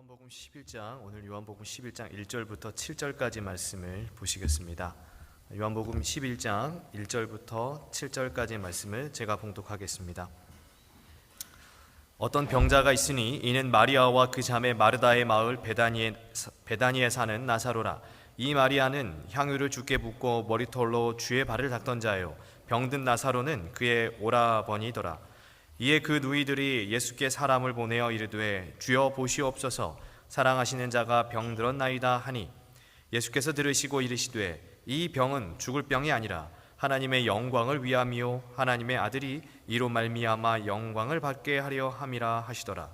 요한복음 11장, 오늘 요한복음 11장 1절부터 7절까지 말씀을 보시겠습니다. 요한복음 11장 1절부터 7절까지 말씀을 제가 봉독하겠습니다. 어떤 병자가 있으니 이는 마리아와 그 자매 마르다의 마을 베다니에 사는 나사로라. 이 마리아는 향유를 주께 붓고 머리털로 주의 발을 닦던 자요, 병든 나사로는 그의 오라버니더라. 이에 그 누이들이 예수께 사람을 보내어 이르되 주여 보시옵소서, 사랑하시는 자가 병들었나이다 하니, 예수께서 들으시고 이르시되 이 병은 죽을 병이 아니라 하나님의 영광을 위함이요 하나님의 아들이 이로 말미암아 영광을 받게 하려 함이라 하시더라.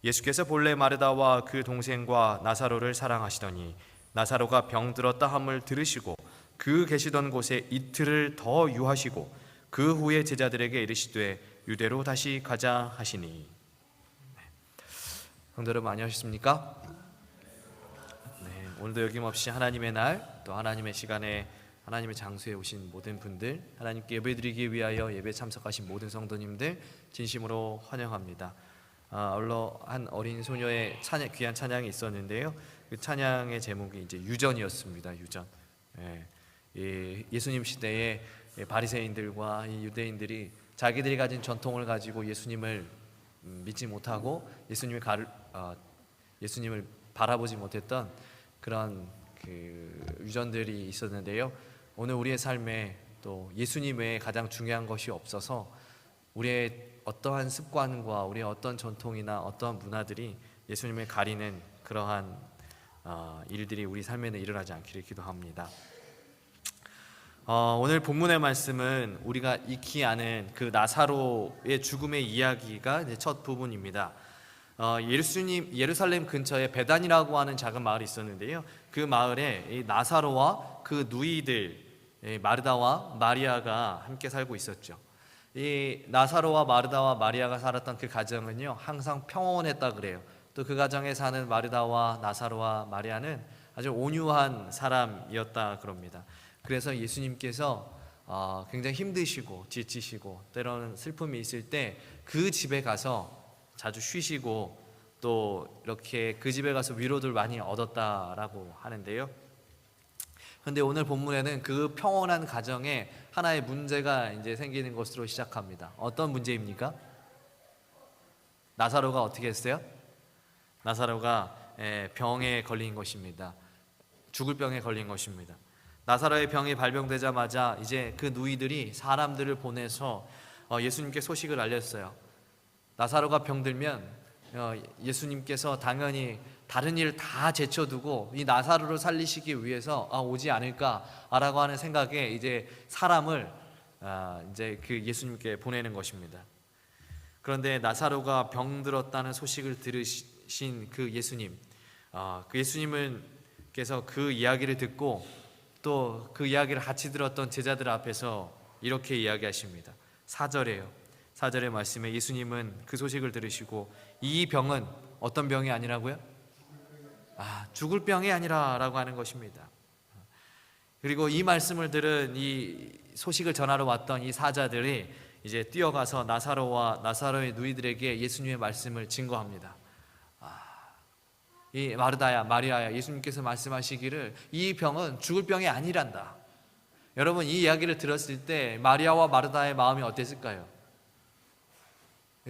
예수께서 본래 마르다와 그 동생과 나사로를 사랑하시더니 나사로가 병들었다 함을 들으시고 그 계시던 곳에 이틀을 더 유하시고 그 후에 제자들에게 이르시되 유대로 다시 가자 하시니. 성도 여러분 안녕하셨습니까? 오늘도 여김없이 하나님의 날, 또 하나님의 시간에 하나님의 장소에 오신 모든 분들, 하나님께 예배드리기 위하여 예배 참석하신 모든 성도님들 진심으로 환영합니다. 한 어린 소녀의 귀한 찬양이 있었는데요, 그 찬양의 제목이 이제 유전이었습니다. 유전. 예수님 시대에 바리새인들과 이 유대인들이 자기들이 가진 전통을 가지고 예수님을 믿지 못하고 예수님을 바라보지 못했던 그런 유전들이 있었는데요, 오늘 우리의 삶에 또 예수님 외에 가장 중요한 것이 없어서 우리의 어떠한 습관과 우리의 어떤 전통이나 어떠한 문화들이 예수님을 가리는 그러한 일들이 우리 삶에는 일어나지 않기를 기도합니다. 오늘 본문의 말씀은 우리가 익히 아는 그 나사로의 죽음의 이야기가 이제 첫 부분입니다. 예루살렘 근처에 베단이라고 하는 작은 마을이 있었는데요, 그 마을에 이 나사로와 그 누이들 마르다와 마리아가 함께 살고 있었죠. 이 나사로와 마르다와 마리아가 살았던 그 가정은요 항상 평온했다 그래요. 또 그 가정에 사는 마르다와 나사로와 마리아는 아주 온유한 사람이었다 그럽니다. 그래서 예수님께서 굉장히 힘드시고 지치시고 때로는 슬픔이 있을 때 그 집에 가서 자주 쉬시고 또 이렇게 그 집에 가서 위로를 많이 얻었다라고 하는데요, 그런데 오늘 본문에는 그 평온한 가정에 하나의 문제가 이제 생기는 것으로 시작합니다. 어떤 문제입니까? 나사로가 어떻게 했어요? 나사로가 병에 걸린 것입니다. 죽을 병에 걸린 것입니다. 나사로의 병이 발병되자마자 이제 그 누이들이 사람들을 보내서 예수님께 소식을 알렸어요. 나사로가 병들면 예수님께서 당연히 다른 일 다 제쳐두고 이 나사로를 살리시기 위해서 오지 않을까라고 하는 생각에 이제 사람을 이제 그 예수님께 보내는 것입니다. 그런데 나사로가 병들었다는 소식을 들으신 그 예수님, 그 예수님께서 그 이야기를 듣고 또 그 이야기를 같이 들었던 제자들 앞에서 이렇게 이야기하십니다. 4절의 말씀에 예수님은 그 소식을 들으시고 이 병은 어떤 병이 아니라고요? 죽을 병이 아니라 라고 하는 것입니다. 그리고 이 말씀을 들은 이 소식을 전하러 왔던 이 사자들이 이제 뛰어가서 나사로와 나사로의 누이들에게 예수님의 말씀을 증거합니다. 이 마르다야 마리아야, 예수님께서 말씀하시기를 이 병은 죽을 병이 아니란다. 여러분, 이 이야기를 들었을 때 마리아와 마르다의 마음이 어땠을까요?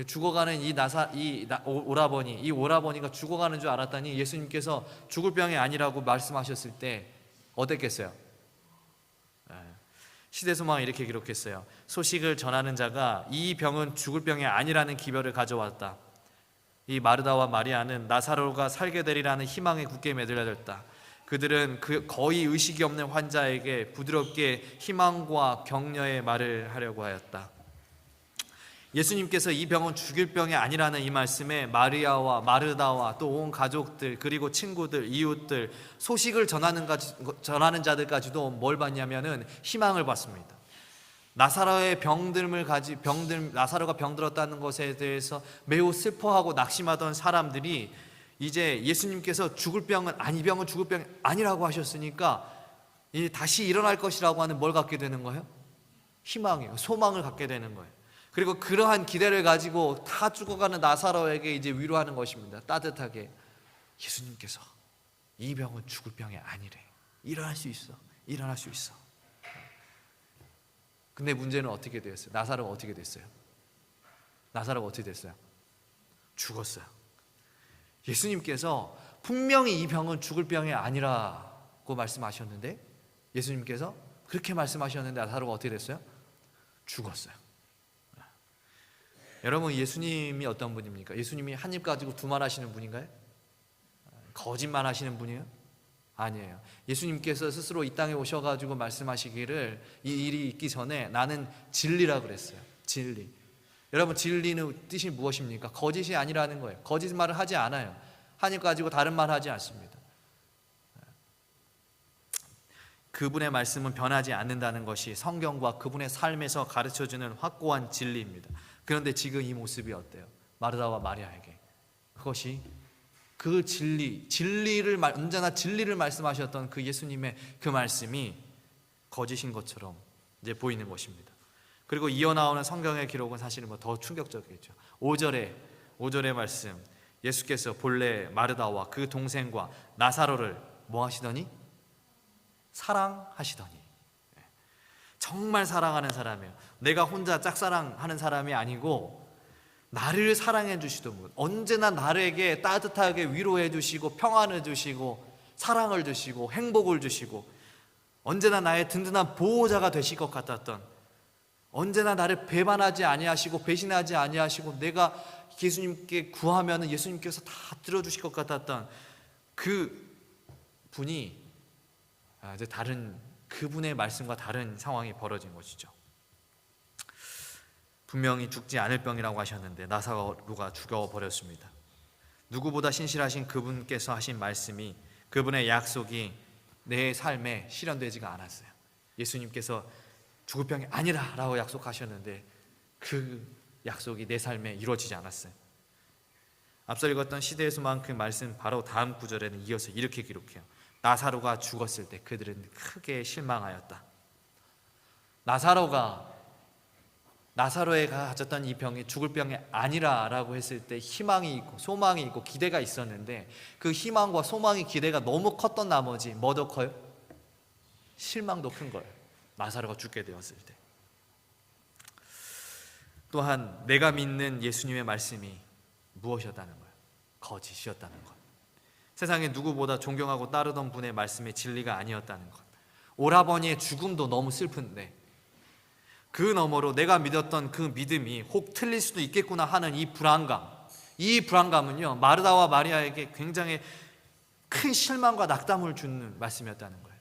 죽어가는 이 오라버니가 죽어가는 줄 알았더니 예수님께서 죽을 병이 아니라고 말씀하셨을 때 어땠겠어요? 시대소망은 이렇게 기록했어요. 소식을 전하는 자가 이 병은 죽을 병이 아니라는 기별을 가져왔다. 이 마르다와 마리아는 나사로가 살게 되리라는 희망에 굳게 매달렸다. 그들은 거의 의식이 없는 환자에게 부드럽게 희망과 격려의 말을 하려고 하였다. 예수님께서 이 병은 죽일 병이 아니라는 이 말씀에 마리아와 마르다와 또 온 가족들, 그리고 친구들, 이웃들, 소식을 전하는 자들까지도 뭘 받냐면은 희망을 받습니다. 나사로가 병들었다는 것에 대해서 매우 슬퍼하고 낙심하던 사람들이 이제 예수님께서 이 병은 죽을 병이 아니라고 하셨으니까 다시 일어날 것이라고 하는 뭘 갖게 되는 거예요? 희망이에요. 소망을 갖게 되는 거예요. 그리고 그러한 기대를 가지고 다 죽어가는 나사로에게 이제 위로하는 것입니다. 따뜻하게. 예수님께서 이 병은 죽을 병이 아니래. 일어날 수 있어. 일어날 수 있어. 근데 문제는 어떻게 되었어요? 나사로가 어떻게 됐어요? 나사로가 어떻게 됐어요? 죽었어요. 예수님께서 분명히 이 병은 죽을 병이 아니라고 말씀하셨는데, 예수님께서 그렇게 말씀하셨는데 나사로가 어떻게 됐어요? 죽었어요. 여러분, 예수님이 어떤 분입니까? 예수님이 한 입 가지고 두 말 하시는 분인가요? 거짓말 하시는 분이에요? 아니에요. 예수님께서 스스로 이 땅에 오셔가지고 말씀하시기를 이 일이 있기 전에 나는 진리라 그랬어요. 진리. 여러분, 진리는 뜻이 무엇입니까? 거짓이 아니라는 거예요. 거짓말을 하지 않아요. 한 입 가지고 다른 말 하지 않습니다. 그분의 말씀은 변하지 않는다는 것이 성경과 그분의 삶에서 가르쳐주는 확고한 진리입니다. 그런데 지금 이 모습이 어때요? 마르다와 마리아에게 그것이 그 진리를 언제나 진리를 말씀하셨던 그 예수님의 그 말씀이 거짓인 것처럼 이제 보이는 것입니다. 그리고 이어나오는 성경의 기록은 사실은 더 충격적이겠죠. 5절의 말씀, 예수께서 본래 마르다와 그 동생과 나사로를 뭐 하시더니? 사랑하시더니. 정말 사랑하는 사람이에요. 내가 혼자 짝사랑하는 사람이 아니고 나를 사랑해 주시던 분, 언제나 나에게 따뜻하게 위로해 주시고 평안을 주시고 사랑을 주시고 행복을 주시고 언제나 나의 든든한 보호자가 되실 것 같았던, 언제나 나를 배반하지 아니하시고 배신하지 아니하시고 내가 예수님께 구하면 예수님께서 다 들어주실 것 같았던 그 분이 이제 다른, 그분의 말씀과 다른 상황이 벌어진 것이죠. 분명히 죽지 않을 병이라고 하셨는데 나사로가 죽어버렸습니다. 누구보다 신실하신 그분께서 하신 말씀이, 그분의 약속이 내 삶에 실현되지가 않았어요. 예수님께서 죽을 병이 아니라 라고 약속하셨는데 그 약속이 내 삶에 이루어지지 않았어요. 앞서 읽었던 시대의 수만큼 말씀 바로 다음 구절에는 이어서 이렇게 기록해요. 나사로가 죽었을 때 그들은 크게 실망하였다. 나사로가 가졌던 이 병이 죽을 병이 아니라라고 했을 때 희망이 있고 소망이 있고 기대가 있었는데 그 희망과 소망이 기대가 너무 컸던 나머지 뭐 더 커요? 실망도 큰 거예요. 나사로가 죽게 되었을 때. 또한 내가 믿는 예수님의 말씀이 무엇이었다는 거예요? 거짓이었다는 것. 세상에 누구보다 존경하고 따르던 분의 말씀이 진리가 아니었다는 것. 오라버니의 죽음도 너무 슬픈데 그 너머로 내가 믿었던 그 믿음이 혹 틀릴 수도 있겠구나 하는 이 불안감은요 마르다와 마리아에게 굉장히 큰 실망과 낙담을 주는 말씀이었다는 거예요.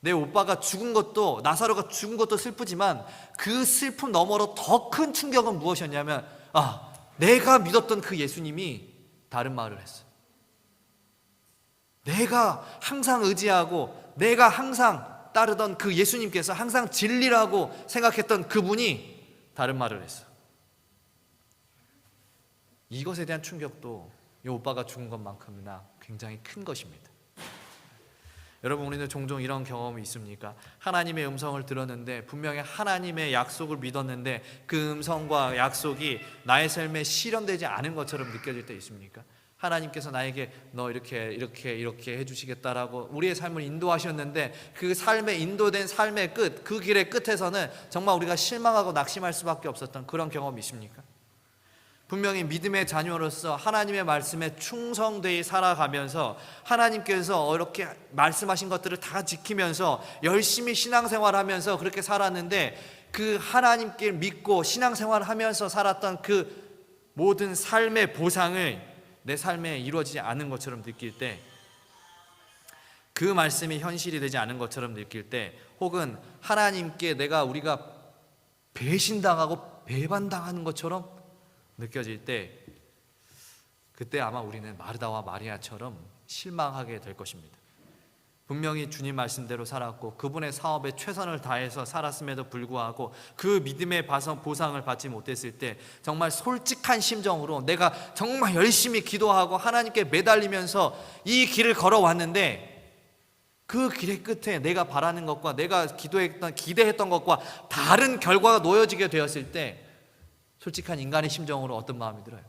내 오빠가 죽은 것도, 나사로가 죽은 것도 슬프지만 그 슬픔 너머로 더 큰 충격은 무엇이었냐면 내가 믿었던 그 예수님이 다른 말을 했어요. 내가 항상 의지하고 내가 항상 따르던 그 예수님께서 항상 진리라고 생각했던 그분이 다른 말을 했어. 이것에 대한 충격도 이 오빠가 죽은 것만큼이나 굉장히 큰 것입니다. 여러분, 우리는 종종 이런 경험이 있습니까? 하나님의 음성을 들었는데 분명히 하나님의 약속을 믿었는데 그 음성과 약속이 나의 삶에 실현되지 않은 것처럼 느껴질 때 있습니까? 하나님께서 나에게 너 이렇게 해주시겠다라고 우리의 삶을 인도하셨는데 그 삶에 인도된 삶의 끝, 그 길의 끝에서는 정말 우리가 실망하고 낙심할 수밖에 없었던 그런 경험이 있습니까? 분명히 믿음의 자녀로서 하나님의 말씀에 충성되이 살아가면서 하나님께서 이렇게 말씀하신 것들을 다 지키면서 열심히 신앙생활하면서 그렇게 살았는데 그 하나님께 믿고 신앙생활하면서 살았던 그 모든 삶의 보상을 내 삶에 이루어지지 않은 것처럼 느낄 때, 그 말씀이 현실이 되지 않은 것처럼 느낄 때, 혹은 하나님께 우리가 배신당하고 배반당하는 것처럼 느껴질 때, 그때 아마 우리는 마르다와 마리아처럼 실망하게 될 것입니다. 분명히 주님 말씀대로 살았고 그분의 사업에 최선을 다해서 살았음에도 불구하고 그 믿음의 보상을 받지 못했을 때 정말 솔직한 심정으로 내가 정말 열심히 기도하고 하나님께 매달리면서 이 길을 걸어왔는데 그 길의 끝에 내가 바라는 것과 내가 기대했던 것과 다른 결과가 놓여지게 되었을 때 솔직한 인간의 심정으로 어떤 마음이 들어요?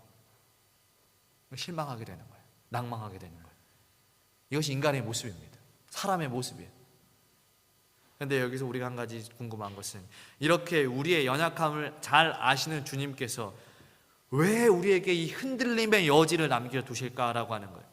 실망하게 되는 거예요. 낭망하게 되는 거예요. 이것이 인간의 모습입니다. 사람의 모습이에요. 그런데 여기서 우리가 한 가지 궁금한 것은, 이렇게 우리의 연약함을 잘 아시는 주님께서 왜 우리에게 이 흔들림의 여지를 남겨두실까라고 하는 거예요.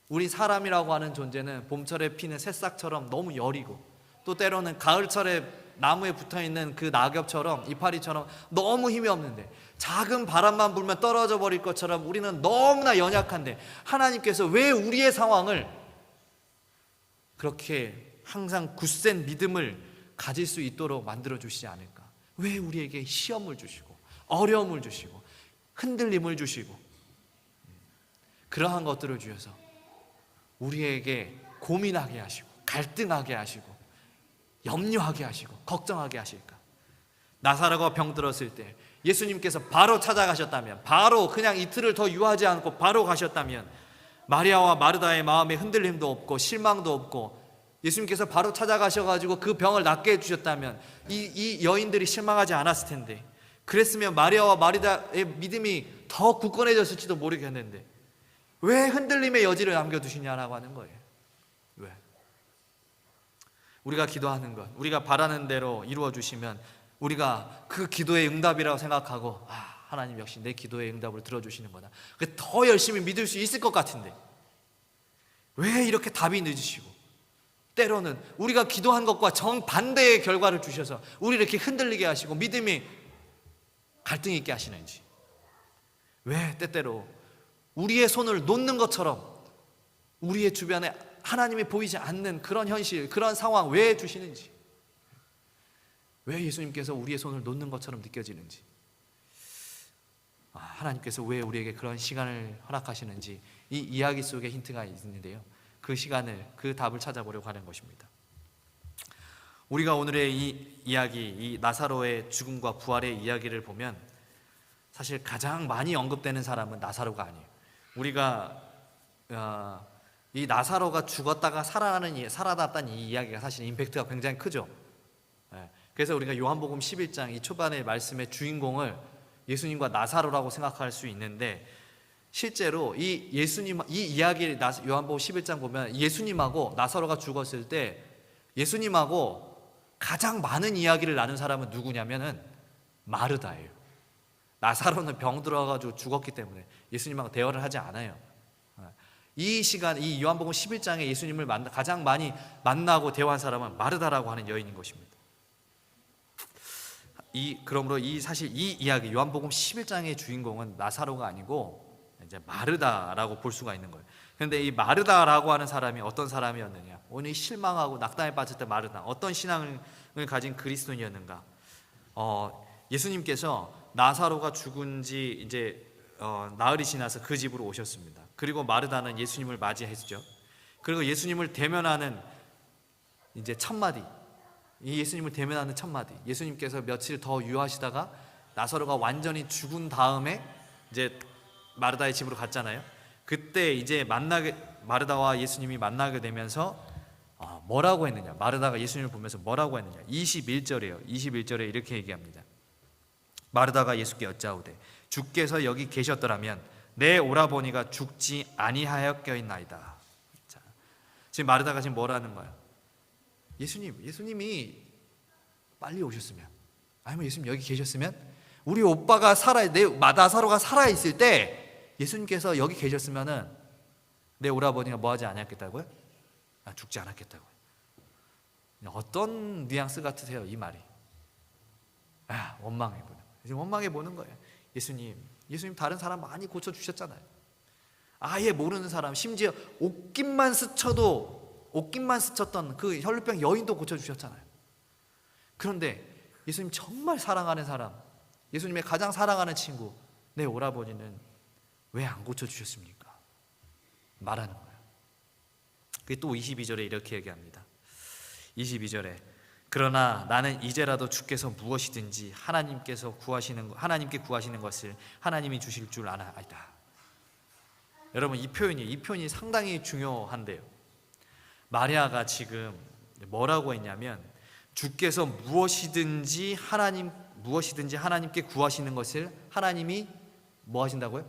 우리 사람이라고 하는 존재는 봄철에 피는 새싹처럼 너무 여리고, 또 때로는 가을철에 나무에 붙어있는 그 낙엽처럼, 이파리처럼 너무 힘이 없는데, 작은 바람만 불면 떨어져 버릴 것처럼 우리는 너무나 연약한데, 하나님께서 왜 우리의 상황을 그렇게 항상 굳센 믿음을 가질 수 있도록 만들어 주시지 않을까? 왜 우리에게 시험을 주시고 어려움을 주시고 흔들림을 주시고 그러한 것들을 주셔서 우리에게 고민하게 하시고 갈등하게 하시고 염려하게 하시고 걱정하게 하실까? 나사로가 병들었을 때 예수님께서 바로 찾아가셨다면, 바로 그냥 이틀을 더 유하지 않고 바로 가셨다면, 마리아와 마르다의 마음에 흔들림도 없고 실망도 없고 예수님께서 바로 찾아가셔가지고 그 병을 낫게 해주셨다면 이 여인들이 실망하지 않았을 텐데, 그랬으면 마리아와 마르다의 믿음이 더 굳건해졌을지도 모르겠는데 왜 흔들림의 여지를 남겨두시냐라고 하는 거예요. 왜? 우리가 기도하는 것, 우리가 바라는 대로 이루어주시면 우리가 그 기도의 응답이라고 생각하고, 하나님 역시 내 기도의 응답을 들어주시는 거다, 더 열심히 믿을 수 있을 것 같은데 왜 이렇게 답이 늦으시고, 때로는 우리가 기도한 것과 정반대의 결과를 주셔서 우리를 이렇게 흔들리게 하시고 믿음이 갈등 있게 하시는지, 왜 때때로 우리의 손을 놓는 것처럼 우리의 주변에 하나님이 보이지 않는 그런 현실, 그런 상황 왜 주시는지, 왜 예수님께서 우리의 손을 놓는 것처럼 느껴지는지, 하나님께서 왜 우리에게 그런 시간을 허락하시는지, 이 이야기 속에 힌트가 있는데요, 그 시간을, 그 답을 찾아보려고 하는 것입니다. 우리가 오늘의 이 이야기, 이 나사로의 죽음과 부활의 이야기를 보면 사실 가장 많이 언급되는 사람은 나사로가 아니에요. 우리가 이 나사로가 죽었다가 살아났다는 이 이야기가 사실 임팩트가 굉장히 크죠. 그래서 우리가 요한복음 11장 이 초반의 말씀의 주인공을 예수님과 나사로라고 생각할 수 있는데, 실제로 이 이야기를 요한복음 11장 보면 예수님하고 나사로가 죽었을 때 예수님하고 가장 많은 이야기를 나눈 사람은 누구냐면은 마르다예요. 나사로는 병 들어가지고 죽었기 때문에 예수님하고 대화를 하지 않아요. 이 시간, 이 요한복음 11장에 예수님을 가장 많이 만나고 대화한 사람은 마르다라고 하는 여인인 것입니다. 그러므로 사실 이 이야기, 요한복음 11장의 주인공은 나사로가 아니고 이제 마르다라고 볼 수가 있는 거예요. 그런데 이 마르다라고 하는 사람이 어떤 사람이었느냐? 오늘 실망하고 낙담에 빠질 때 마르다, 어떤 신앙을 가진 그리스도인이었는가? 예수님께서 나사로가 죽은 지 이제 나흘이 지나서 그 집으로 오셨습니다. 그리고 마르다는 예수님을 맞이했죠. 그리고 예수님을 대면하는 이제 첫마디, 이 예수님을 대면하는 첫마디, 예수님께서 며칠 더 유하시다가 나사로가 완전히 죽은 다음에 이제 마르다의 집으로 갔잖아요. 그때 이제 마르다와 예수님이 만나게 되면서 뭐라고 했느냐? 마르다가 예수님을 보면서 뭐라고 했느냐? 21절이에요. 21절에 이렇게 얘기합니다. 마르다가 예수께 여짜오되 주께서 여기 계셨더라면 내 오라버니가 죽지 아니하였겠나이다. 자, 지금 마르다가 지금 뭐라는 거야? 예수님이 빨리 오셨으면, 아니면 예수님 여기 계셨으면, 우리 오빠가 나사로가 살아 있을 때 예수님께서 여기 계셨으면은 내 오라버니가 뭐하지 않았겠다고요? 죽지 않았겠다고요. 어떤 뉘앙스 같으세요, 이 말이? 원망해 보는 거예요. 지금 원망해 보는 거예요. 예수님 다른 사람 많이 고쳐 주셨잖아요. 아예 모르는 사람, 심지어 옷깃만 스쳤던 그 혈루병 여인도 고쳐 주셨잖아요. 그런데 예수님 정말 사랑하는 사람, 예수님의 가장 사랑하는 친구, 내 오라버니는 왜 안 고쳐주셨습니까? 말하는 거예요. 그게 또 22절에 이렇게 얘기합니다. 22절에 그러나 나는 이제라도 주께서 무엇이든지 하나님께 구하시는 것을 하나님이 주실 줄 아나이다. 여러분, 이 표현이 상당히 중요한데요. 마리아가 지금 뭐라고 했냐면, 주께서 무엇이든지 하나님께 구하시는 것을 하나님이 뭐 하신다고요?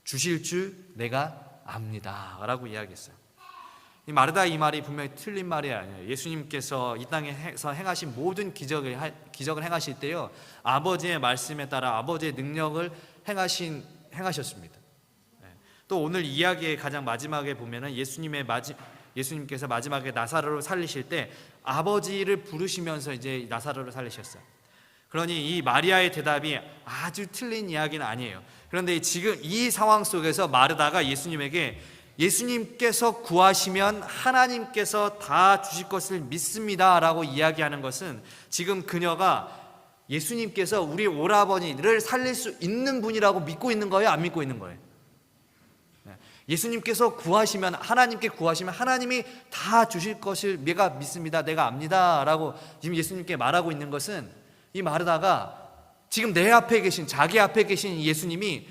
주실 줄 내가 압니다 라고 이야기했어요. 이 마르다 이 말이 분명히 틀린 말이 아니에요. 예수님께서 이 땅에서 행하신 모든 기적을 행하실 때요, 아버지의 말씀에 따라 아버지의 능력을 행하셨습니다. 또 오늘 이야기의 가장 마지막에 보면은 예수님께서 마지막에 나사로를 살리실 때 아버지를 부르시면서 이제 나사로를 살리셨어요. 그러니 이 마리아의 대답이 아주 틀린 이야기는 아니에요. 그런데 지금 이 상황 속에서 마르다가 예수님께서 구하시면 하나님께서 다 주실 것을 믿습니다 라고 이야기하는 것은, 지금 그녀가 예수님께서 우리 오라버니를 살릴 수 있는 분이라고 믿고 있는 거예요? 안 믿고 있는 거예요? 예수님께서 구하시면, 하나님께 구하시면 하나님이 다 주실 것을 내가 믿습니다, 내가 압니다 라고 지금 예수님께 말하고 있는 것은, 이 마르다가 지금 내 앞에 계신, 자기 앞에 계신 예수님이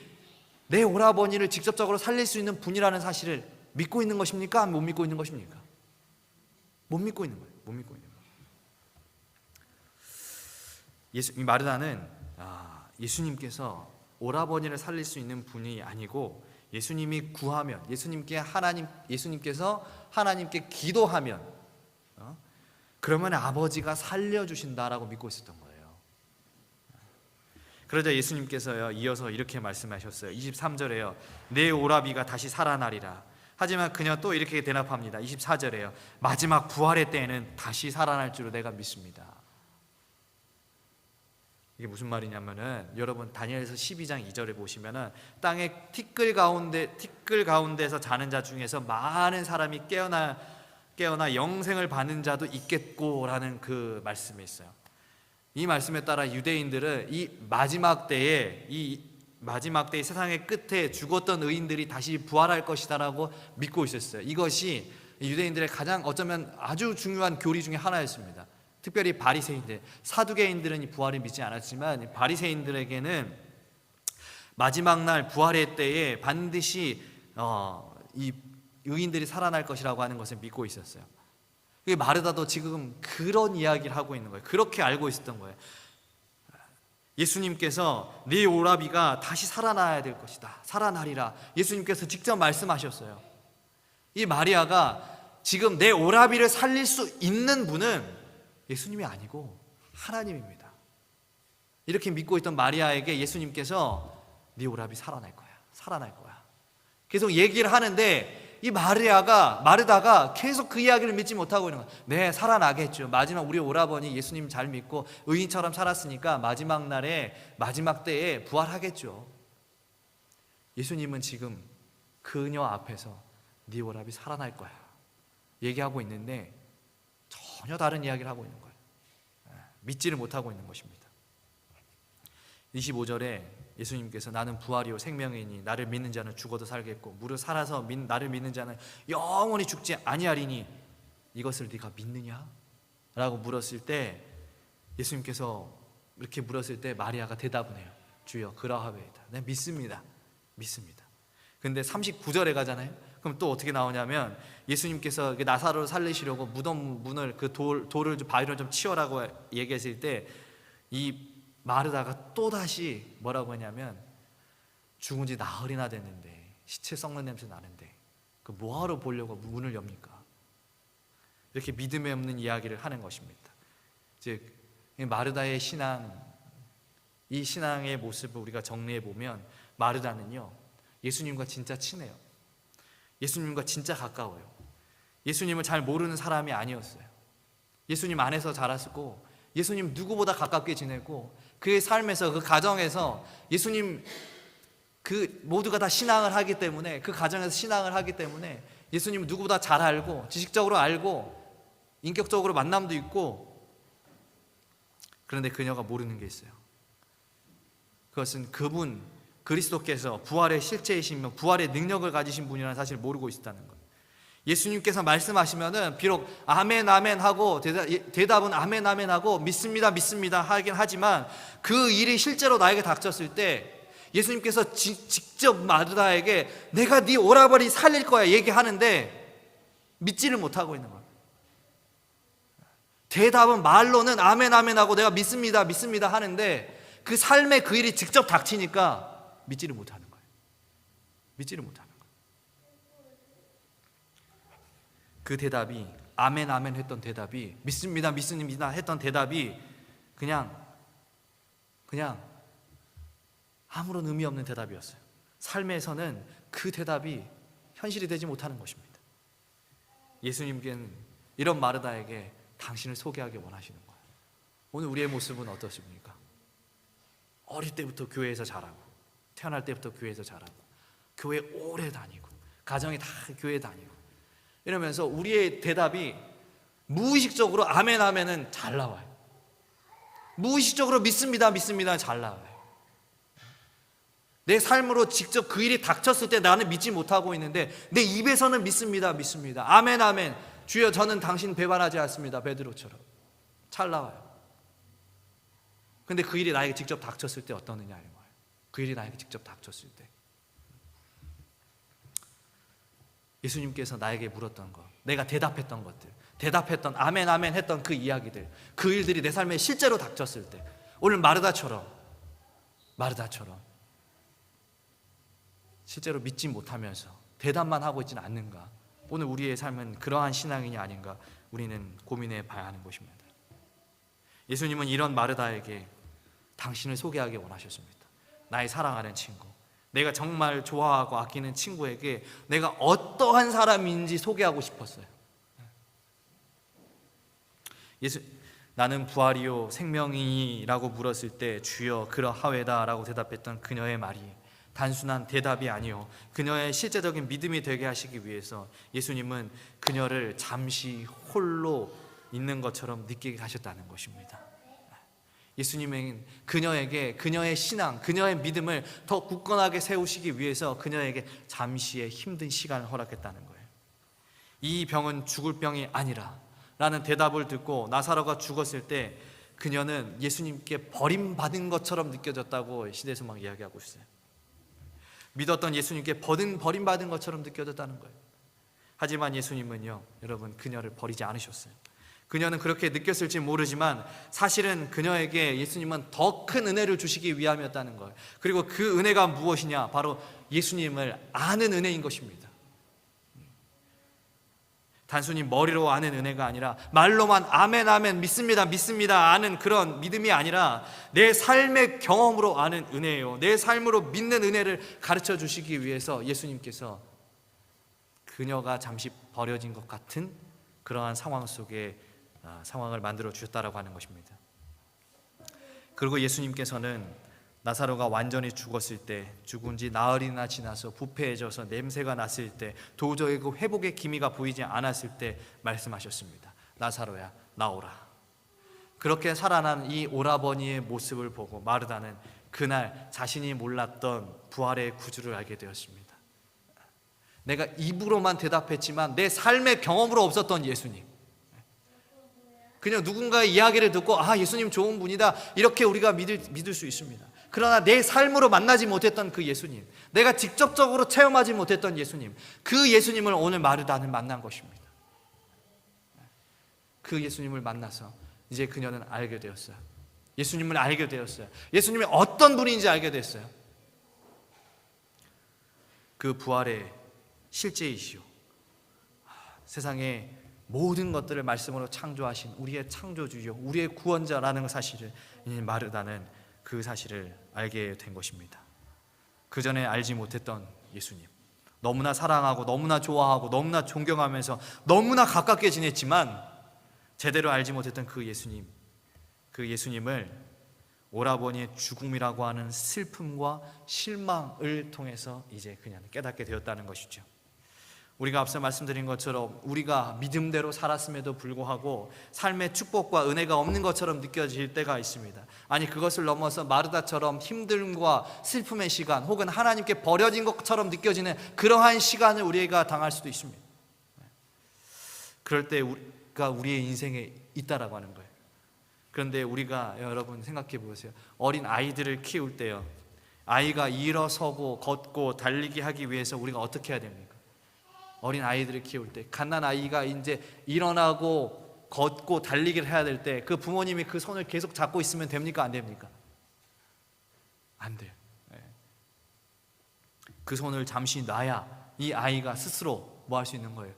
내 오라버니를 직접적으로 살릴 수 있는 분이라는 사실을 믿고 있는 것입니까? 못 믿고 있는 것입니까? 못 믿고 있는 거예요. 못 믿고 있는 거예요. 이 마르다는 예수님께서 오라버니를 살릴 수 있는 분이 아니고, 예수님이 구하면, 예수님께서 하나님께 기도하면 그러면 아버지가 살려주신다라고 믿고 있었던 거예요. 그러자 예수님께서요, 이어서 이렇게 말씀하셨어요. 23절에요. 내 오라비가 다시 살아나리라. 하지만 그녀 또 이렇게 대답합니다. 24절에요. 마지막 부활의 때에는 다시 살아날 줄로 내가 믿습니다. 이게 무슨 말이냐면은, 여러분 다니엘서 12장 2절에 보시면은 땅의 티끌 가운데서 자는 자 중에서 많은 사람이 깨어나 영생을 받는 자도 있겠고라는 그 말씀이 있어요. 이 말씀에 따라 유대인들은 이 마지막 때에 세상의 끝에 죽었던 의인들이 다시 부활할 것이다라고 믿고 있었어요. 이것이 유대인들의 가장 어쩌면 아주 중요한 교리 중에 하나였습니다. 특별히 바리새인들, 사두개인들은 이 부활을 믿지 않았지만 바리새인들에게는 마지막 날 부활의 때에 반드시 이 의인들이 살아날 것이라고 하는 것을 믿고 있었어요. 마르다도 지금 그런 이야기를 하고 있는 거예요. 그렇게 알고 있었던 거예요. 예수님께서 네 오라비가 다시 살아나야 될 것이다, 살아나리라, 예수님께서 직접 말씀하셨어요. 이 마리아가 지금 내 오라비를 살릴 수 있는 분은 예수님이 아니고 하나님입니다. 이렇게 믿고 있던 마리아에게 예수님께서 네 오라비 살아날 거야 계속 얘기를 하는데, 이 마르다가 계속 그 이야기를 믿지 못하고 있는 거예요. 네, 살아나겠죠. 마지막 우리 오라버니 예수님 잘 믿고 의인처럼 살았으니까 마지막 날에, 마지막 때에 부활하겠죠. 예수님은 지금 그녀 앞에서 네 오라비 살아날 거야 얘기하고 있는데 전혀 다른 이야기를 하고 있는 거예요. 믿지를 못하고 있는 것입니다. 25절에 예수님께서 나는 부활이요 생명이니 나를 믿는 자는 죽어도 살겠고 무릇 살아서 나를 믿는 자는 영원히 죽지 아니하리니 이것을 네가 믿느냐? 라고 물었을 때, 예수님께서 이렇게 물었을 때 마리아가 대답을 해요. 주여 그러하오이다. 네, 믿습니다. 근데 39절에 가잖아요. 그럼 또 어떻게 나오냐면, 예수님께서 나사로를 살리시려고 무덤 문을 돌을 바위를 좀 치워라고 얘기했을 때, 이 마르다가 또 다시 뭐라고 하냐면, 죽은 지 나흘이나 됐는데 시체 썩는 냄새 나는데 그 뭐하러 보려고 문을 엽니까? 이렇게 믿음이 없는 이야기를 하는 것입니다. 즉 마르다의 신앙, 이 신앙의 모습을 우리가 정리해 보면, 마르다는요 예수님과 진짜 친해요. 예수님과 진짜 가까워요. 예수님을 잘 모르는 사람이 아니었어요. 예수님 안에서 자랐고 예수님 누구보다 가깝게 지내고, 그의 삶에서, 그 가정에서 예수님 모두가 다 신앙을 하기 때문에, 그 가정에서 신앙을 하기 때문에 예수님을 누구보다 잘 알고, 지식적으로 알고, 인격적으로 만남도 있고. 그런데 그녀가 모르는 게 있어요. 그것은 그분 그리스도께서 부활의 실제이시며 부활의 능력을 가지신 분이라는 사실을 모르고 있다는 것. 예수님께서 말씀하시면은 비록 아멘 아멘 하고 대답은 아멘 아멘 하고 믿습니다 하긴 하지만, 그 일이 실제로 나에게 닥쳤을 때 예수님께서 직접 마르다에게 내가 네 오라버니 살릴 거야 얘기하는데 믿지를 못하고 있는 거예요. 대답은 말로는 아멘 아멘 하고 내가 믿습니다 하는데, 그 삶의 그 일이 직접 닥치니까 믿지를 못하는 거예요. 그 대답이, 아멘 아멘 했던 대답이, 믿습니다 믿습니다 했던 대답이 그냥 아무런 의미 없는 대답이었어요. 삶에서는 그 대답이 현실이 되지 못하는 것입니다. 예수님께는 이런 마르다에게 당신을 소개하기 원하시는 거예요. 오늘 우리의 모습은 어떻습니까? 어릴 때부터 교회에서 자라고, 태어날 때부터 교회에서 자라고, 교회 오래 다니고, 가정이 다 교회 다니고 이러면서 우리의 대답이 무의식적으로 아멘 아멘은 잘 나와요. 무의식적으로 믿습니다 믿습니다 잘 나와요. 내 삶으로 직접 그 일이 닥쳤을 때 나는 믿지 못하고 있는데 내 입에서는 믿습니다 믿습니다 아멘 아멘 주여 저는 당신 배반하지 않습니다 베드로처럼 잘 나와요. 근데 그 일이 나에게 직접 닥쳤을 때 어떠느냐는 거예요. 그 일이 나에게 직접 닥쳤을 때 예수님께서 나에게 물었던 것, 내가 대답했던 것들, 대답했던 아멘 아멘 했던 그 이야기들, 그 일들이 내 삶에 실제로 닥쳤을 때 오늘 마르다처럼 실제로 믿지 못하면서 대답만 하고 있지는 않는가? 오늘 우리의 삶은 그러한 신앙이냐 아닌가? 우리는 고민해 봐야 하는 것입니다. 예수님은 이런 마르다에게 당신을 소개하기 원하셨습니다. 나의 사랑하는 친구, 내가 정말 좋아하고 아끼는 친구에게 내가 어떠한 사람인지 소개하고 싶었어요. 나는 부활이요 생명이라고 물었을 때 주여 그러하외다 라고 대답했던 그녀의 말이 단순한 대답이 아니요 그녀의 실제적인 믿음이 되게 하시기 위해서 예수님은 그녀를 잠시 홀로 있는 것처럼 느끼게 하셨다는 것입니다. 예수님은 그녀에게 그녀의 신앙, 그녀의 믿음을 더 굳건하게 세우시기 위해서 그녀에게 잠시의 힘든 시간을 허락했다는 거예요. 이 병은 죽을 병이 아니라 라는 대답을 듣고 나사로가 죽었을 때 그녀는 예수님께 버림받은 것처럼 느껴졌다고 시대에서 막 이야기하고 있어요. 믿었던 예수님께 버림받은 것처럼 느껴졌다는 거예요. 하지만 예수님은요, 여러분, 그녀를 버리지 않으셨어요. 그녀는 그렇게 느꼈을지 모르지만 사실은 그녀에게 예수님은 더 큰 은혜를 주시기 위함이었다는 거예요. 그리고 그 은혜가 무엇이냐? 바로 예수님을 아는 은혜인 것입니다. 단순히 머리로 아는 은혜가 아니라 말로만 아멘 아멘 믿습니다 믿습니다 아는 그런 믿음이 아니라 내 삶의 경험으로 아는 은혜예요. 내 삶으로 믿는 은혜를 가르쳐 주시기 위해서 예수님께서 그녀가 잠시 버려진 것 같은 그러한 상황 속에 상황을 만들어 주셨다라고 하는 것입니다. 그리고 예수님께서는 나사로가 완전히 죽었을 때, 죽은 지 나흘이나 지나서 부패해져서 냄새가 났을 때, 도저히 그 회복의 기미가 보이지 않았을 때 말씀하셨습니다. 나사로야 나오라. 그렇게 살아난 이 오라버니의 모습을 보고 마르다는 그날 자신이 몰랐던 부활의 구주를 알게 되었습니다. 내가 입으로만 대답했지만 내 삶의 경험으로 없었던 예수님, 그냥 누군가의 이야기를 듣고 예수님 좋은 분이다 이렇게 우리가 믿을 수 있습니다. 그러나 내 삶으로 만나지 못했던 그 예수님, 내가 직접적으로 체험하지 못했던 예수님, 그 예수님을 오늘 마르다는 만난 것입니다. 그 예수님을 만나서 이제 그녀는 알게 되었어요. 예수님을 알게 되었어요. 예수님이 어떤 분인지 알게 됐어요. 그 부활의 실제이시오, 세상의 모든 것들을 말씀으로 창조하신 우리의 창조주요, 우리의 구원자라는 사실을 마르다는 그 사실을 알게 된 것입니다. 그 전에 알지 못했던 예수님, 너무나 사랑하고 너무나 좋아하고 너무나 존경하면서 너무나 가깝게 지냈지만 제대로 알지 못했던 그 예수님, 그 예수님을 오라버니의 죽음이라고 하는 슬픔과 실망을 통해서 이제 그냥 깨닫게 되었다는 것이죠. 우리가 앞서 말씀드린 것처럼 우리가 믿음대로 살았음에도 불구하고 삶의 축복과 은혜가 없는 것처럼 느껴질 때가 있습니다. 아니, 그것을 넘어서 마르다처럼 힘듦과 슬픔의 시간, 혹은 하나님께 버려진 것처럼 느껴지는 그러한 시간을 우리가 당할 수도 있습니다. 그럴 때 우리가 우리의 인생에 있다라고 하는 거예요. 그런데 우리가, 여러분 생각해 보세요. 어린 아이들을 키울 때요, 아이가 일어서고 걷고 달리기 하기 위해서 우리가 어떻게 해야 됩니까? 어린 아이들을 키울 때, 갓난 아이가 이제 일어나고 걷고 달리기를 해야 될 때 그 부모님이 그 손을 계속 잡고 있으면 됩니까? 안 됩니까? 안 돼요. 그 손을 잠시 놔야 이 아이가 스스로 뭐 할 수 있는 거예요?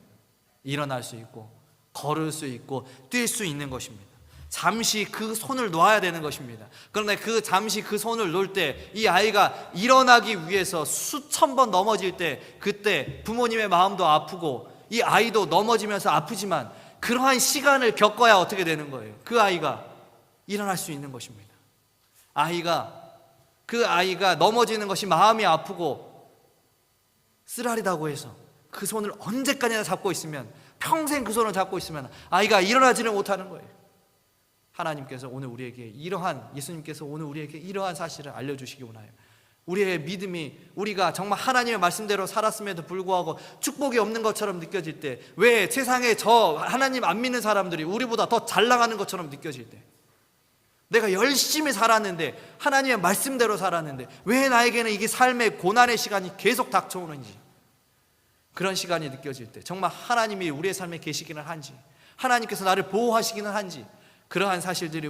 일어날 수 있고 걸을 수 있고 뛸 수 있는 것입니다. 잠시 그 손을 놓아야 되는 것입니다. 그런데 잠시 그 손을 놓을 때 이 아이가 일어나기 위해서 수천 번 넘어질 때, 그때 부모님의 마음도 아프고 이 아이도 넘어지면서 아프지만 그러한 시간을 겪어야 어떻게 되는 거예요? 그 아이가 일어날 수 있는 것입니다. 그 아이가 넘어지는 것이 마음이 아프고 쓰라리다고 해서 그 손을 언제까지나 잡고 있으면, 평생 그 손을 잡고 있으면 아이가 일어나지를 못하는 거예요. 하나님께서 오늘 우리에게 예수님께서 오늘 우리에게 이러한 사실을 알려주시기 원해요. 우리의 믿음이, 우리가 정말 하나님의 말씀대로 살았음에도 불구하고 축복이 없는 것처럼 느껴질 때, 왜 세상에 저 하나님 안 믿는 사람들이 우리보다 더 잘 나가는 것처럼 느껴질 때, 내가 열심히 살았는데, 하나님의 말씀대로 살았는데 왜 나에게는 이게 삶의 고난의 시간이 계속 닥쳐오는지, 그런 시간이 느껴질 때 정말 하나님이 우리의 삶에 계시기는 한지, 하나님께서 나를 보호하시기는 한지, 그러한 사실들이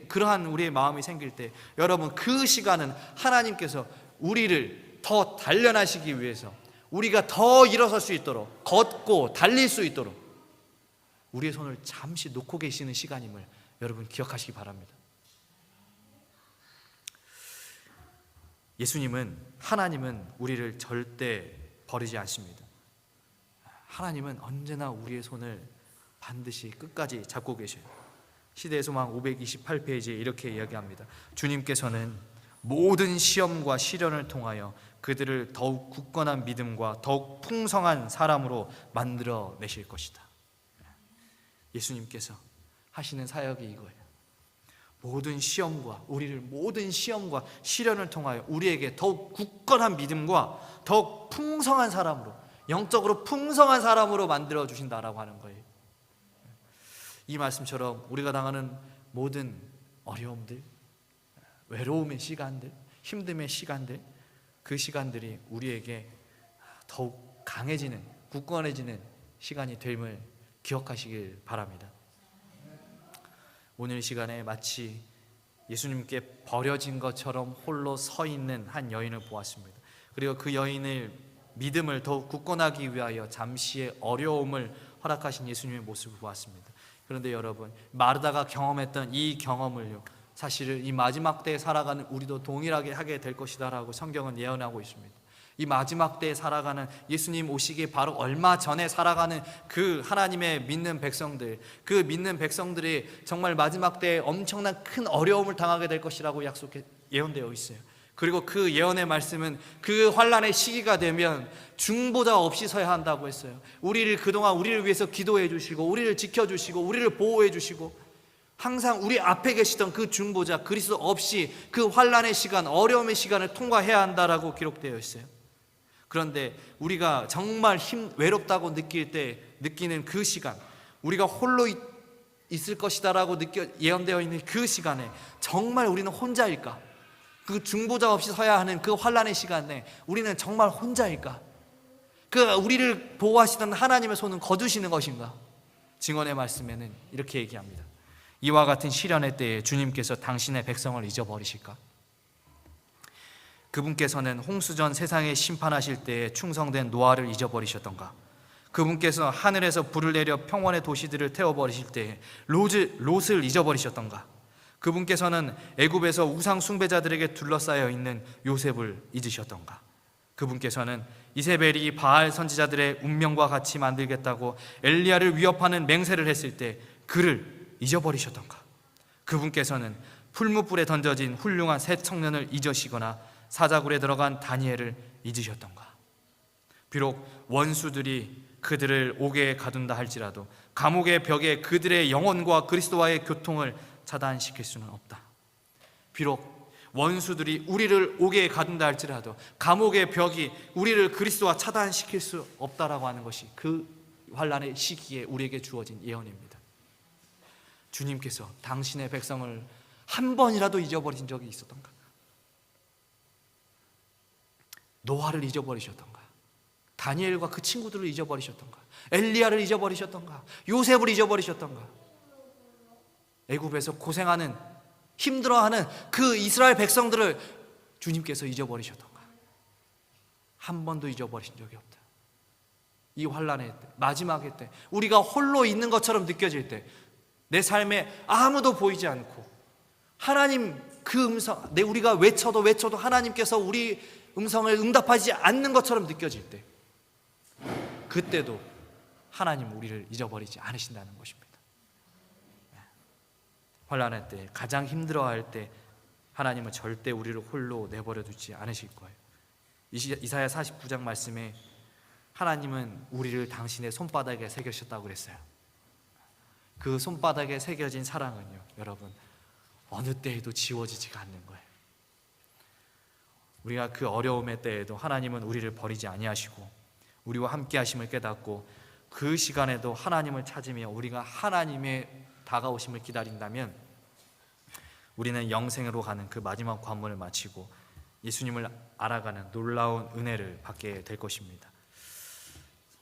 그러한 우리의 마음이 생길 때, 여러분, 그 시간은 하나님께서 우리를 더 단련하시기 위해서, 우리가 더 일어설 수 있도록, 걷고 달릴 수 있도록 우리의 손을 잠시 놓고 계시는 시간임을 여러분 기억하시기 바랍니다. 하나님은 우리를 절대 버리지 않습니다. 하나님은 언제나 우리의 손을 반드시 끝까지 잡고 계셔요. 시대의 소망 528페이지에 이렇게 이야기합니다. 주님께서는 모든 시험과 시련을 통하여 그들을 더욱 굳건한 믿음과 더욱 풍성한 사람으로 만들어 내실 것이다. 예수님께서 하시는 사역이 이거예요. 모든 시험과 시련을 통하여 우리에게 더욱 굳건한 믿음과 더욱 풍성한 사람으로, 영적으로 풍성한 사람으로 만들어 주신다라고 하는 거예요. 이 말씀처럼 우리가 당하는 모든 어려움들, 외로움의 시간들, 힘듦의 시간들, 그 시간들이 우리에게 더욱 강해지는, 굳건해지는 시간이 됨을 기억하시길 바랍니다. 오늘 시간에 마치 예수님께 버려진 것처럼 홀로 서 있는 한 여인을 보았습니다. 그리고 그 여인의 믿음을 더욱 굳건하기 위하여 잠시의 어려움을 허락하신 예수님의 모습을 보았습니다. 그런데 여러분, 마르다가 경험했던 이 경험을요, 사실은 이 마지막 때에 살아가는 우리도 동일하게 하게 될 것이다 라고 성경은 예언하고 있습니다. 이 마지막 때에 살아가는, 예수님 오시기 바로 얼마 전에 살아가는 그 하나님의 믿는 백성들, 그 믿는 백성들이 정말 마지막 때에 엄청난 큰 어려움을 당하게 될 것이라고 예언되어 있어요. 그리고 그 예언의 말씀은 그 환난의 시기가 되면 중보자 없이 서야 한다고 했어요. 그동안 우리를 위해서 기도해 주시고, 우리를 지켜주시고, 우리를 보호해 주시고, 항상 우리 앞에 계시던 그 중보자 그리스도 없이 그 환난의 시간, 어려움의 시간을 통과해야 한다라고 기록되어 있어요. 그런데 우리가 정말 외롭다고 느끼는 그 시간, 우리가 홀로 있을 것이다라고 예언되어 있는 그 시간에 정말 우리는 혼자일까? 그 중보자 없이 서야 하는 그 환난의 시간에 우리는 정말 혼자일까? 우리를 보호하시던 하나님의 손은 거두시는 것인가? 증언의 말씀에는 이렇게 얘기합니다. 이와 같은 시련의 때에 주님께서 당신의 백성을 잊어버리실까? 그분께서는 홍수전 세상에 심판하실 때에 충성된 노아를 잊어버리셨던가? 그분께서 하늘에서 불을 내려 평원의 도시들을 태워버리실 때에 롯을 잊어버리셨던가? 그분께서는 애굽에서 우상 숭배자들에게 둘러싸여 있는 요셉을 잊으셨던가? 그분께서는 이세벨이 바알 선지자들의 운명과 같이 만들겠다고 엘리야를 위협하는 맹세를 했을 때 그를 잊어버리셨던가? 그분께서는 풀무불에 던져진 훌륭한 새 청년을 잊으시거나 사자굴에 들어간 다니엘을 잊으셨던가? 비록 원수들이 그들을 옥에 가둔다 할지라도 감옥의 벽에 그들의 영혼과 그리스도와의 교통을 차단시킬 수는 없다. 비록 원수들이 우리를 옥에 가둔다 할지라도 감옥의 벽이 우리를 그리스도와 차단시킬 수 없다라고 하는 것이 그 환난의 시기에 우리에게 주어진 예언입니다. 주님께서 당신의 백성을 한 번이라도 잊어버린 적이 있었던가? 노아를 잊어버리셨던가? 다니엘과 그 친구들을 잊어버리셨던가? 엘리야를 잊어버리셨던가? 요셉을 잊어버리셨던가? 애굽에서 고생하는, 힘들어하는 그 이스라엘 백성들을 주님께서 잊어버리셨던가? 한 번도 잊어버리신 적이 없다. 이 환난의 때, 마지막의 때, 우리가 홀로 있는 것처럼 느껴질 때, 내 삶에 아무도 보이지 않고 하나님 그 음성, 우리가 외쳐도 하나님께서 우리 음성을 응답하지 않는 것처럼 느껴질 때, 그때도 하나님 우리를 잊어버리지 않으신다는 것입니다. 환난할 때, 가장 힘들어할 때 하나님은 절대 우리를 홀로 내버려 두지 않으실 거예요. 이사야 49장 말씀에 하나님은 우리를 당신의 손바닥에 새기셨다고 그랬어요. 그 손바닥에 새겨진 사랑은요, 여러분, 어느 때에도 지워지지가 않는 거예요. 우리가 그 어려움의 때에도 하나님은 우리를 버리지 아니하시고 우리와 함께 하심을 깨닫고, 그 시간에도 하나님을 찾으며 우리가 하나님의 다가오심을 기다린다면 우리는 영생으로 가는 그 마지막 관문을 마치고 예수님을 알아가는 놀라운 은혜를 받게 될 것입니다.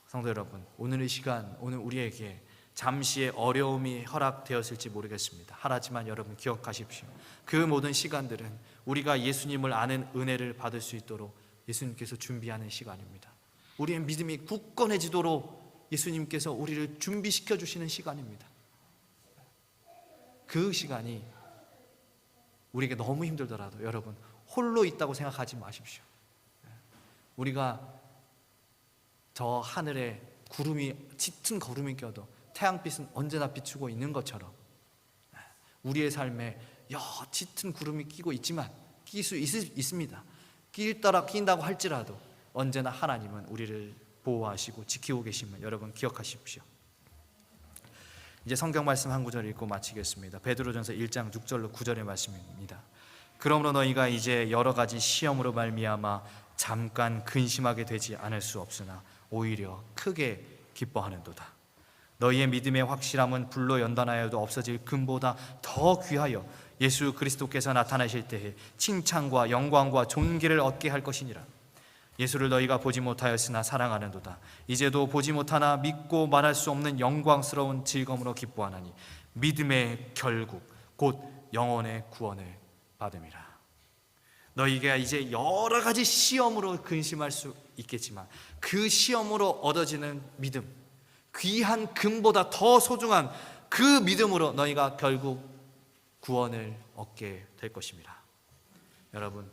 성도 여러분, 오늘 이 시간, 오늘 우리에게 잠시의 어려움이 허락되었을지 모르겠습니다. 하지만 여러분 기억하십시오. 그 모든 시간들은 우리가 예수님을 아는 은혜를 받을 수 있도록 예수님께서 준비하는 시간입니다. 우리의 믿음이 굳건해지도록 예수님께서 우리를 준비시켜 주시는 시간입니다. 그 시간이 우리에게 너무 힘들더라도 여러분 홀로 있다고 생각하지 마십시오. 우리가 저 하늘에 짙은 구름이 껴도 태양빛은 언제나 비추고 있는 것처럼 우리의 삶에 짙은 구름이 끼고 있지만 낄 수 있습니다. 낀다고 할지라도 언제나 하나님은 우리를 보호하시고 지키고 계심을 여러분 기억하십시오. 이제 성경 말씀 한 구절 읽고 마치겠습니다. 베드로전서 1장 6절로 9절의 말씀입니다. 그러므로 너희가 이제 여러 가지 시험으로 말미암아 잠깐 근심하게 되지 않을 수 없으나 오히려 크게 기뻐하는도다. 너희의 믿음의 확실함은 불로 연단하여도 없어질 금보다 더 귀하여 예수 그리스도께서 나타나실 때에 칭찬과 영광과 존귀를 얻게 할 것이니라. 예수를 너희가 보지 못하였으나 사랑하는도다. 이제도 보지 못하나 믿고 말할 수 없는 영광스러운 즐거움으로 기뻐하나니 믿음의 결국 곧 영혼의 구원을 받음이라. 너희가 이제 여러 가지 시험으로 근심할 수 있겠지만 그 시험으로 얻어지는 믿음, 귀한 금보다 더 소중한 그 믿음으로 너희가 결국 구원을 얻게 될 것입니다. 여러분,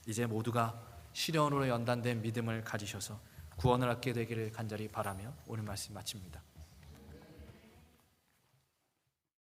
이제 모두가 시련으로 연단된 믿음을 가지셔서 구원을 얻게 되기를 간절히 바라며 오늘 말씀 마칩니다.